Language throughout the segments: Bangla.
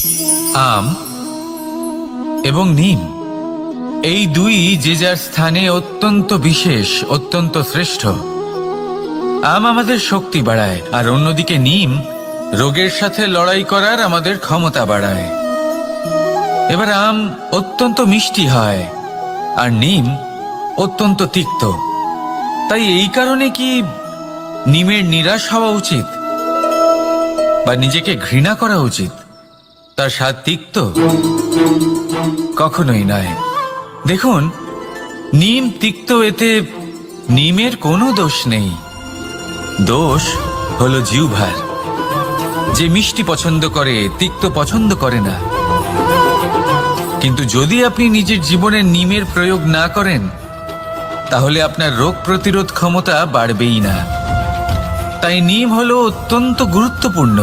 আম এবং নিম, এই দুই যে যার স্থানে অত্যন্ত বিশেষ, অত্যন্ত শ্রেষ্ঠ। আম আমাদের শক্তি বাড়ায়, আর অন্যদিকে নিম রোগের সাথে লড়াই করার আমাদের ক্ষমতা বাড়ায়। এবার আম অত্যন্ত মিষ্টি হয় আর নিম অত্যন্ত তিক্ত। তাই এই কারণে কি নিমের নিরাশ হওয়া উচিত বা নিজেকে ঘৃণা করা উচিত? তার স্বাদ তিক্ত? কখনোই নয়। দেখুন, নিম তিক্ত, এতে নিমের কোনো দোষ নেই। দোষ হলো জিহ্বার, যে মিষ্টি পছন্দ করে, তিক্ত পছন্দ করে না। কিন্তু যদি আপনি নিজের জীবনে নিমের প্রয়োগ না করেন, তাহলে আপনার রোগ প্রতিরোধ ক্ষমতা বাড়বেই না। তাই নিম হলো অত্যন্ত গুরুত্বপূর্ণ।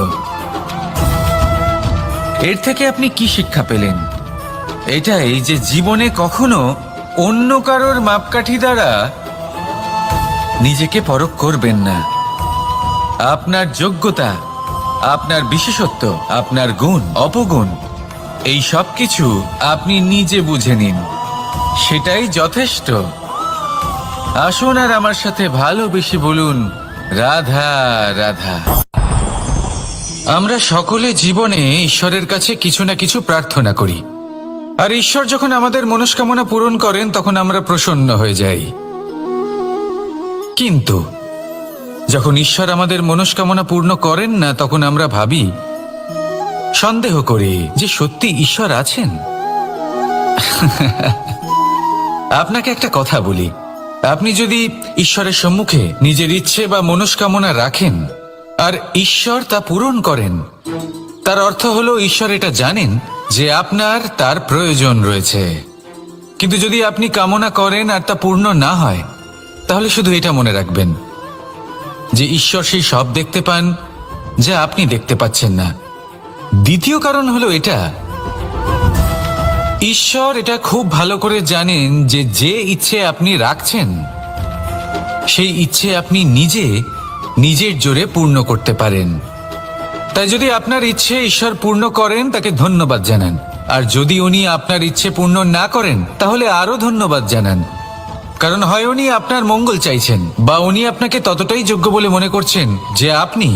এর থেকে আপনি কি শিক্ষা পেলেন? এটাই যে জীবনে কখনো অন্য কারোর মাপকাঠি দ্বারা নিজেকে পরখ করবেন না। আপনার যোগ্যতা, আপনার বিশেষত্ব, আপনার গুণ, অপগুণ, এই সব কিছু আপনি নিজে বুঝে নিন, সেটাই যথেষ্ট। আসুন আর আমার সাথে ভালোবেসে বলুন, রাধা রাধা। আমরা সকলে জীবনে ঈশ্বরের কাছে কিছু না কিছু প্রার্থনা করি, আর ঈশ্বর যখন আমাদের মনস্কামনা পূরণ করেন তখন আমরা প্রসন্ন হয়ে যাই। কিন্তু যখন ঈশ্বর আমাদের মনস্কামনা পূর্ণ করেন না, তখন আমরা ভাবি, সন্দেহ করি যে সত্যি ঈশ্বর আছেন। আপনাকে একটা কথা বলি, আপনি যদি ঈশ্বরের সম্মুখে নিজের ইচ্ছে বা মনস্কামনা রাখেন আর ঈশ্বর তা পূরণ করেন, তার অর্থ হলো ঈশ্বর এটা জানেন যে আপনার তার প্রয়োজন রয়েছে। কিন্তু যদি আপনি কামনা করেন আর তা পূর্ণ না হয়, তাহলে শুধু এটা মনে রাখবেন যে ঈশ্বর সেই সব দেখতে পান যা আপনি দেখতে পাচ্ছেন না। দ্বিতীয় কারণ হলো এটা, ঈশ্বর এটা খুব ভালো করে জানেন যে যে ইচ্ছে আপনি রাখছেন, সেই ইচ্ছে আপনি নিজের জোরে পূর্ণ করতে পারেন। তাই যদি আপনার ইচ্ছে ঈশ্বর পূর্ণ করেন, তাকে ধন্যবাদ জানান। আর যদি উনি আপনার ইচ্ছে পূর্ণ না করেন, তাহলে আরো ধন্যবাদ জানান। কারণ হয় উনি আপনার মঙ্গল চাইছেন, বা উনি আপনাকে ততটাই যোগ্য বলে মনে করছেন যে আপনি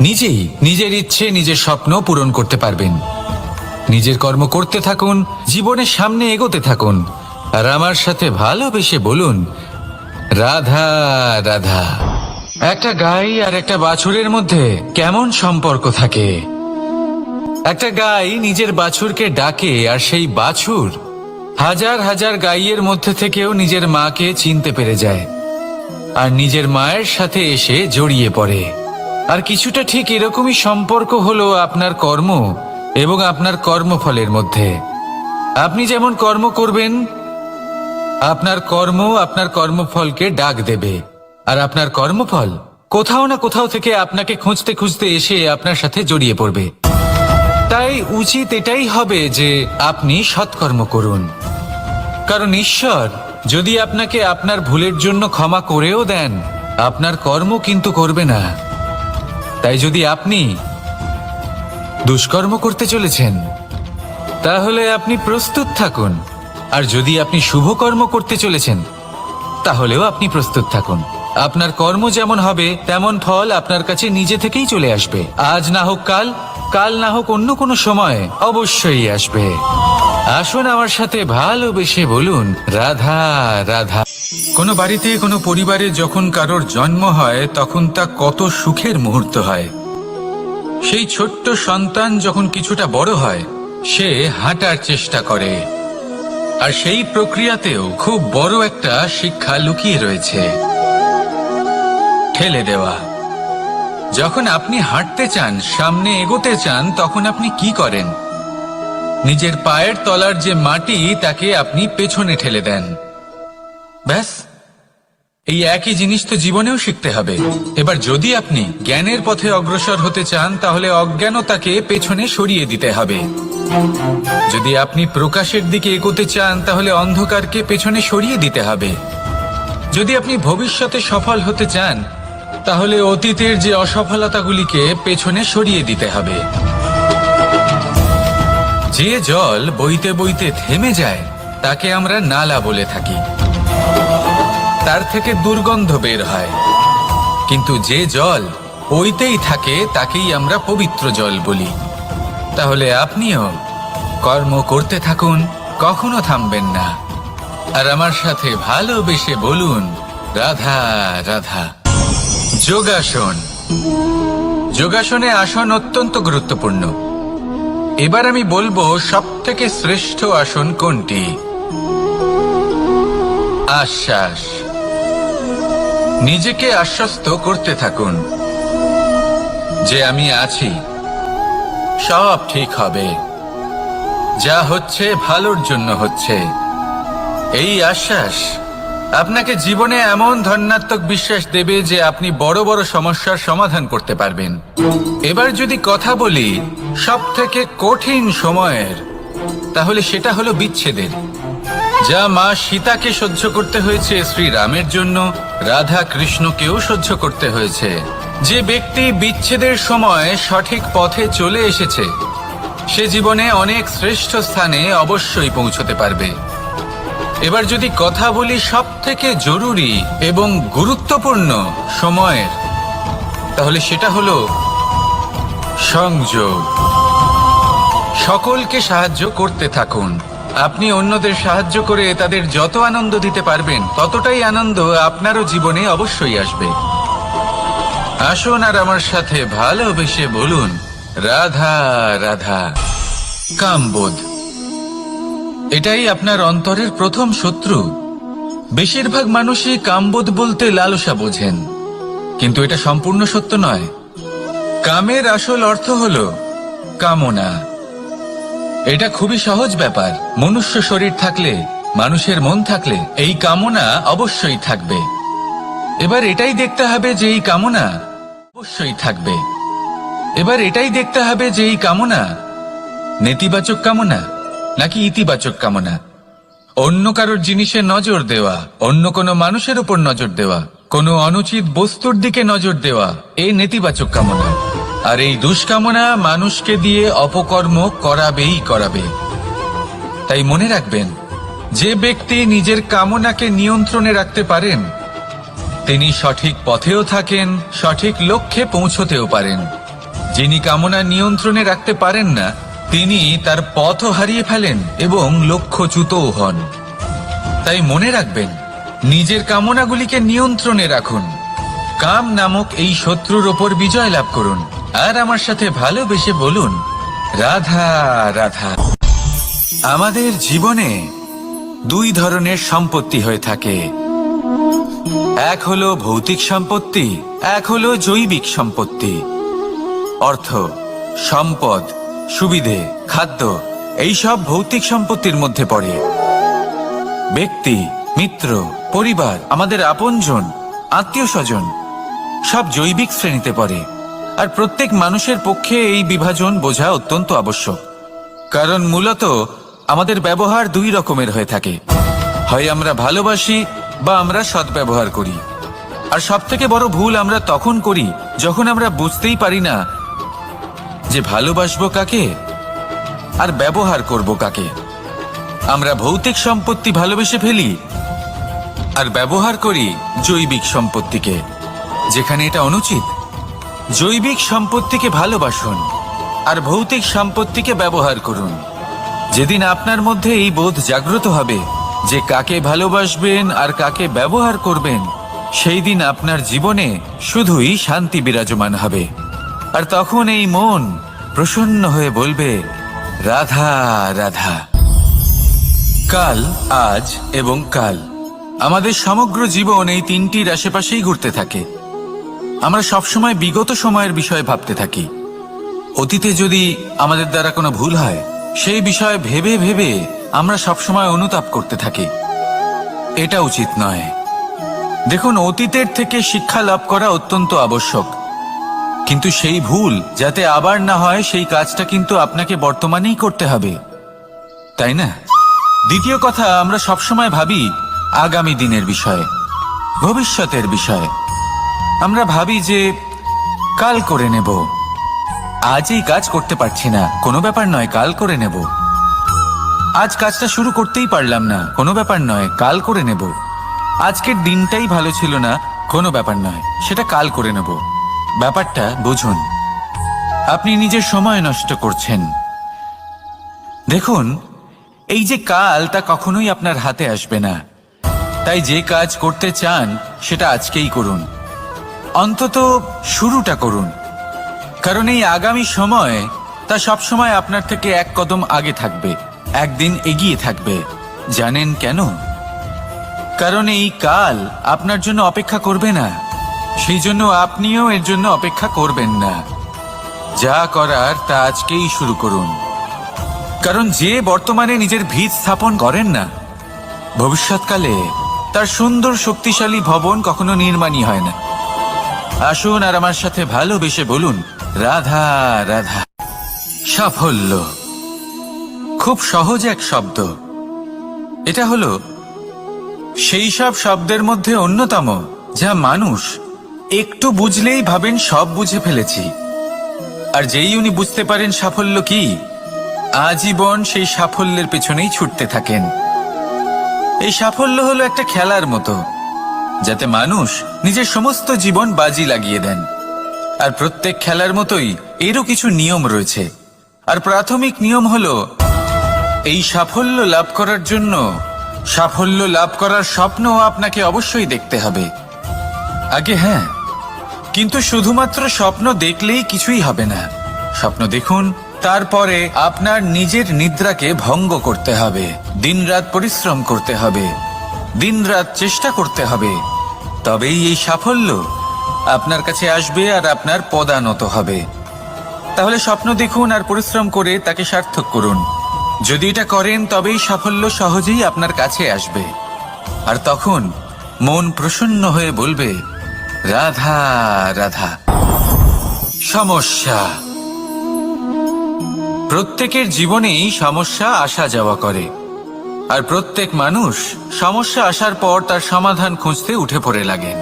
নিজেই নিজের ইচ্ছে, নিজের স্বপ্ন পূরণ করতে পারবেন। নিজের কর্ম করতে থাকুন, জীবনের সামনে এগোতে থাকুন, আর আমার সাথে ভালোবেসে বলুন, রাধা রাধা। একটা গাই আর একটা বাছুরের মধ্যে কেমন সম্পর্ক থাকে? একটা গাই নিজের বাছুরকে ডাকে, আর সেই বাছুর হাজার হাজার গাইয়ের মধ্যে থেকেও নিজের মাকে চিনতে পেরে যায় আর নিজের মায়ের সাথে এসে জড়িয়ে পড়ে। আর কিছুটা ঠিক এরকমই সম্পর্ক হলো আপনার কর্ম এবং আপনার কর্মফলের মধ্যে। আপনি যেমন কর্ম করবেন, আপনার কর্ম আপনার কর্মফলকে ডাক দেবে, আর আপনার কর্মফল কোথাও না কোথাও থেকে আপনাকে খুঁজতে খুঁজতে এসে আপনার সাথে জড়িয়ে পড়বে। তাই উচিত এটাই হবে যে আপনি সৎকর্ম করুন, কারণ ঈশ্বর যদি আপনাকে আপনার ভুলের জন্য ক্ষমা করেও দেন, আপনার কর্ম কিন্তু করবে না। তাই যদি আপনি দুষ্কর্ম করতে চলেছেন, তাহলে আপনি প্রস্তুত থাকুন, আর যদি আপনি শুভ কর্ম করতে চলেছেন, তাহলেও আপনি প্রস্তুত থাকুন। আপনার কর্ম যেমন হবে তেমন ফল আপনার কাছে নিজে থেকেই চলে আসবে। আজ না হোক কাল, কাল না হোক অন্য কোনো সময়, অবশ্যই আসবে। আসুন আমার সাথে ভালোবেসে বলুন, রাধা রাধা। কোনো বাড়িতে, কোনো পরিবারে যখন কারোর জন্ম হয়, তখন তা কত সুখের মুহূর্ত হয়। সেই ছোট্ট সন্তান যখন কিছুটা বড় হয়, সে হাঁটার চেষ্টা করে, আর সেই প্রক্রিয়াতেও খুব বড় একটা শিক্ষা লুকিয়ে রয়েছে, ঠেলে দেওয়া। যখন আপনি হাঁটতে চান, সামনে এগোতে চান, তখন আপনি কি করেন? নিজের পায়ের তলার যে মাটি, তাকে আপনি পেছনে ঠেলে দেন। ব্যাস, এই একই জিনিস তো জীবনেও শিখতে হবে। এবার যদি আপনি জ্ঞানের পথে অগ্রসর হতে চান, তাহলে অজ্ঞানতাকে পেছনে সরিয়ে দিতে হবে। যদি আপনি প্রকাশের দিকে এগোতে চান, তাহলে অন্ধকারকে পেছনে সরিয়ে দিতে হবে। যদি আপনি ভবিষ্যতে সফল হতে চান, তাহলে অতীতের যে অসফলতাগুলিকে পেছনে সরিয়ে দিতে হবে। যে জল বইতে বইতে থেমে যায় তাকে আমরা নালা বলে থাকি, তার থেকে দুর্গন্ধ বের হয়। কিন্তু যে জল বইতেই থাকে তাকেই আমরা পবিত্র জল বলি। তাহলে আপনিও কর্ম করতে থাকুন, কখনো থামবেন না। আর আমার সাথে ভালোবেসে বলুন, রাধা রাধা। যোগাসন। যোগাসনে আসন অত্যন্ত গুরুত্বপূর্ণ। এবার আমি বলবো সবথেকে শ্রেষ্ঠ আসন কোনটি। আশ্বাস। নিজেকে আশ্বস্ত করতে থাকুন যে আমি আছি, সব ঠিক হবে, যা হচ্ছে ভালোর জন্য হচ্ছে। এই আশ্বাস আপনাকে জীবনে এমন ধনাত্মক বিশ্বাস দেবে যে আপনি বড় বড় সমস্যার সমাধান করতে পারবেন। এবার যদি কথা বলি সবথেকে কঠিন সময়ের, তাহলে সেটা হলো বিচ্ছেদের। যা মা সীতাকে সহ্য করতে হয়েছে শ্রীরামের জন্য, রাধা কৃষ্ণকেও সহ্য করতে হয়েছে। যে ব্যক্তি বিচ্ছেদের সময় সঠিক পথে চলে এসেছে সে জীবনে অনেক শ্রেষ্ঠ স্থানে অবশ্যই পৌঁছতে পারবে। এবার যদি কথা বলি সবথেকে জরুরি এবং গুরুত্বপূর্ণ সময়ের, তাহলে সেটা হলো সংযোগ। সকলকে সাহায্য করতে থাকুন। আপনি অন্যদের সাহায্য করে তাদের যত আনন্দ দিতে পারবেন ততটাই আনন্দ আপনারও জীবনে অবশ্যই আসবে। আসুন আর আমার সাথে ভালোবেসে বলুন, রাধা রাধা। কামবোধ, এটাই আপনার অন্তরের প্রথম শত্রু। বেশিরভাগ মানুষই কামবোধ বলতে লালসা বোঝেন, কিন্তু এটা সম্পূর্ণ সত্য নয়। কামের আসল অর্থ হলো কামনা। এটা খুবই সহজ ব্যাপার। মনুষ্য শরীর থাকলে, মানুষের মন থাকলে এই কামনা অবশ্যই থাকবে। এবার এটাই দেখতে হবে যে এই কামনা অবশ্যই থাকবে। এবার এটাই দেখতে হবে যে এই কামনা নেতিবাচক কামনা নাকি ইতিবাচক কামনা। অন্য কারোর জিনিসে নজর দেওয়া, অন্য কোনো মানুষের উপর নজর দেওয়া, কোনো অনুচিত বস্তুর দিকে নজর দেওয়া, এই নেতিবাচক কামনা। আর এই দুষ্কামনা মানুষকে দিয়ে অপকর্ম করাবেই করাবে। তাই মনে রাখবেন, যে ব্যক্তি নিজের কামনাকে নিয়ন্ত্রণে রাখতে পারেন তিনি সঠিক পথেও থাকেন, সঠিক লক্ষ্যে পৌঁছতেও পারেন। যিনি কামনা নিয়ন্ত্রণে রাখতে পারেন না তিনি তার পথও হারিয়ে ফেলেন এবং লক্ষ্যচ্যুতও হন। তাই মনে রাখবেন, নিজের কামনাগুলিকে নিয়ন্ত্রণে রাখুন। কাম নামক এই শত্রুর ওপর বিজয় লাভ করুন। আর আমার সাথে ভালোবেসে বলুন, রাধা রাধা। আমাদের জীবনে দুই ধরনের সম্পত্তি হয়ে থাকে। এক হলো ভৌতিক সম্পত্তি, এক হলো জৈবিক সম্পত্তি। অর্থ, সম্পদ, সুবিধে, খাদ্য, এইসব ভৌতিক সম্পত্তির মধ্যে পড়ে। ব্যক্তি, মিত্র, পরিবার, আমাদের আপনজন, আত্মীয় স্বজন সব জৈবিক শ্রেণীতে পড়ে। আর প্রত্যেক মানুষের পক্ষে এই বিভাজন বোঝা অত্যন্ত আবশ্যক। কারণ মূলত আমাদের ব্যবহার দুই রকমের হয়ে থাকে। হয় আমরা ভালোবাসি বা আমরা সদ্ব্যবহার করি। আর সবথেকে বড় ভুল আমরা তখন করি যখন আমরা বুঝতেই পারি না যে ভালোবাসবো কাকে আর ব্যবহার করব কাকে। আমরা ভৌতিক সম্পত্তি ভালোবেসে ফেলি আর ব্যবহার করি জৈবিক সম্পত্তিকে, যেখানে এটা অনুচিত। জৈবিক সম্পত্তিকে ভালোবাসুন আর ভৌতিক সম্পত্তিকে ব্যবহার করুন। যেদিন আপনার মধ্যে এই বোধ জাগ্রত হবে যে কাকে ভালোবাসবেন আর কাকে ব্যবহার করবেন, সেই দিন আপনার জীবনে শুধুই শান্তি বিরাজমান হবে। আর তখন এই মন প্রসন্ন হয়ে বলবে, রাধা রাধা। কাল, আজ এবং কাল। আমাদের সমগ্র জীবন এই তিনটির আশেপাশেই ঘুরতে থাকে। আমরা সবসময় বিগত সময়ের বিষয়ে ভাবতে থাকি। অতীতে যদি আমাদের দ্বারা কোনো ভুল হয় সেই বিষয়ে ভেবে ভেবে আমরা সবসময় অনুতাপ করতে থাকি। এটা উচিত নয়। দেখুন, অতীতের থেকে শিক্ষা লাভ করা অত্যন্ত আবশ্যক, কিন্তু সেই ভুল যাতে আবার না হয় সেই কাজটা কিন্তু আপনাকে বর্তমানেই করতে হবে, তাই না? দ্বিতীয় কথা, আমরা সবসময় ভাবি আগামী দিনের বিষয়ে, ভবিষ্যতের বিষয়ে। আমরা ভাবি যে কাল করে নেব, আজ এই কাজ করতে পারছি না, কোনো ব্যাপার নয়, কাল করে নেব। আজ কাজটা শুরু করতেই পারলাম না, কোনো ব্যাপার নয়, কাল করে নেব। আজকের দিনটাই ভালো ছিল না, কোনো ব্যাপার নয়, সেটা কাল করে নেব। ব্যাপারটা বুঝুন, আপনি নিজের সময় নষ্ট করছেন। দেখুন, এই যে কাল, তা কখনোই আপনার হাতে আসবে না। তাই যে কাজ করতে চান সেটা আজকেই করুন, অন্তত শুরুটা করুন। কারণ এই আগামী সময় তা সবসময় আপনার থেকে এক কদম আগে থাকবে, একদিন এগিয়ে থাকবে। জানেন কেন? কারণ এই কাল আপনার জন্য অপেক্ষা করবে না, সেই জন্য আপনিও এর জন্য অপেক্ষা করবেন না। যা করার তা আজকেই শুরু করুন। কারণ যে বর্তমানে নিজের ভিত স্থাপন করেন না, ভবিষ্যৎকালে তার সুন্দর শক্তিশালী ভবন কখনো নির্মাণই হয় না। আসুন আর আমার সাথে ভালোবেসে বলুন, রাধা রাধা। সাফল্য খুব সহজ এক শব্দ। এটা হলো সেই সব শব্দের মধ্যে অন্যতম যা মানুষ একটু বুঝলেই ভাবেন সব বুঝে ফেলেছি। আর যেই উনি বুঝতে পারেন সাফল্য কি, আজীবন সেই সাফল্যের পেছনেই ছুটতে থাকেন। এই সাফল্য হলো একটা খেলার মতো, যাতে মানুষ নিজের সমস্ত জীবন বাজি লাগিয়ে দেন। আর প্রত্যেক খেলার মতোই এরও কিছু নিয়ম রয়েছে। আর প্রাথমিক নিয়ম হলো, এই সাফল্য লাভ করার জন্য সাফল্য লাভ করার স্বপ্ন আপনাকে অবশ্যই দেখতে হবে আগে। হ্যাঁ, কিন্তু শুধুমাত্র স্বপ্ন দেখলেই কিছুই হবে না। স্বপ্ন দেখুন, তারপরে আপনার নিজের নিদ্রাকে ভঙ্গ করতে হবে, দিনরাত পরিশ্রম করতে হবে, দিনরাত চেষ্টা করতে হবে। তবেই এই সাফল্য আপনার কাছে আসবে আর আপনার পদানত হবে। তাহলে স্বপ্ন দেখুন আর পরিশ্রম করে তাকে সার্থক করুন। যদি এটা করেন তবেই সাফল্য সহজেই আপনার কাছে আসবে। আর তখন মন প্রসন্ন হয়ে বলবে, রাধা রাধা। সমস্যা, প্রত্যেকের জীবনেই সমস্যা আসা যাওয়া করে। আর প্রত্যেক মানুষ সমস্যা আসার পর তার সমাধান খুঁজতে উঠে পড়ে লাগেন।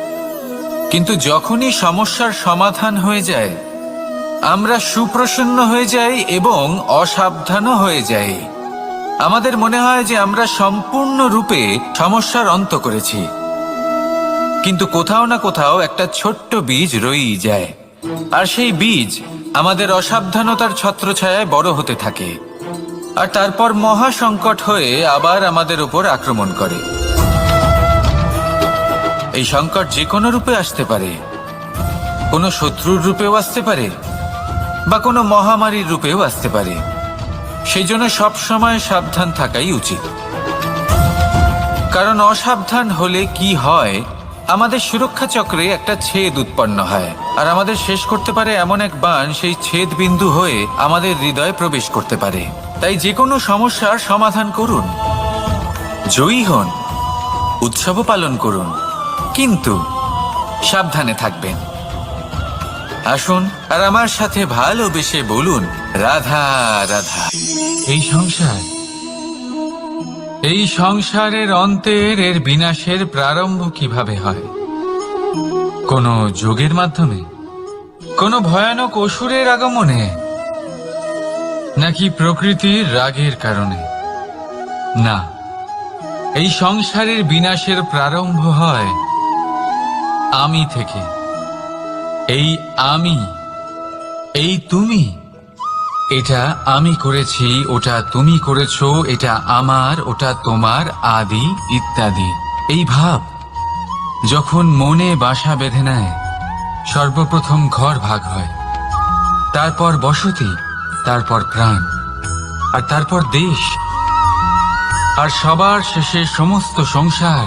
কিন্তু যখনই সমস্যার সমাধান হয়ে যায়, আমরা সুপ্রসন্ন হয়ে যাই এবং অসাবধানও হয়ে যাই। আমাদের মনে হয় যে আমরা সম্পূর্ণরূপে সমস্যার অন্ত করেছি, কিন্তু কোথাও না কোথাও একটা ছোট্ট বীজ রয়েই যায়। আর সেই বীজ আমাদের অসাবধানতার ছত্রছায়ায় বড় হতে থাকে, আর তারপর মহা সংকট হয়ে আবার আমাদের উপর আক্রমণ করে। এই সংকট যে কোনো রূপে আসতে পারে, কোনো শত্রুর রূপেও আসতে পারে, বা কোনো মহামারীর রূপেও আসতে পারে। সেই জন্য সবসময় সাবধান থাকাই উচিত। কারণ অসাবধান হলে কি হয়, আমাদের সুরক্ষা চক্রে একটা ছেদ উৎপন্ন হয়, আর আমাদের শেষ করতে পারে এমন এক বাণ সেই ছেদ বিন্দু হয়ে আমাদের হৃদয়ে প্রবেশ করতে পারে। তাই যে কোনো সমস্যার সমাধান করুন, জয়ী হন, উৎসবও পালন করুন, কিন্তু সাবধানে থাকবেন। আসুন আর আমার সাথে ভালোবেসে বলুন, রাধা রাধা। এই সংসারের অন্তের এর বিনাশের প্রারম্ভ কিভাবে হয়? কোন যোগের মাধ্যমে, কোন ভয়ানক অসুরের আগমনে, নাকি প্রকৃতির রাগের কারণে? না, এই সংসারের বিনাশের প্রারম্ভ হয় আমি থেকে। এই আমি, এই তুমি, এটা আমি করেছি, ওটা তুমি করেছো, এটা আমার, ওটা তোমার, আদি ইত্যাদি। এই ভাব যখন মনে বাসা বেঁধে নেয়, সর্বপ্রথম ঘর ভাগ হয়, তারপর বসতি, তারপর প্রাণ, আর তারপর দেশ, আর সবার শেষে সমস্ত সংসার